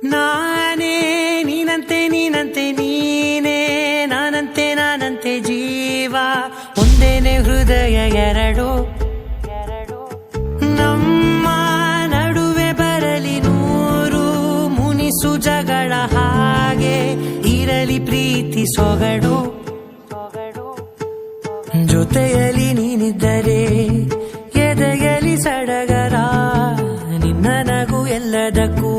ನಾನೇ ನೀನಂತೆ ನೀನಂತೆ ನೀನೇ ನಾನಂತೆ ನಾನಂತೆ ಜೀವ ಒಂದೇನೆ ಹೃದಯ ಎರಡು ನಮ್ಮ ನಡುವೆ ಬರಲಿ ನೂರು ಮುನಿಸು ಜಗಳ ಹಾಗೆ ಇರಲಿ ಪ್ರೀತಿ ಸೊಗಡು ಜೊತೆಯಲ್ಲಿ ನೀನಿದ್ದರೆ ಎದೆಯಲಿ ಸಡಗರ ನಿನ್ನ ನಗು ಎಲ್ಲದಕ್ಕೂ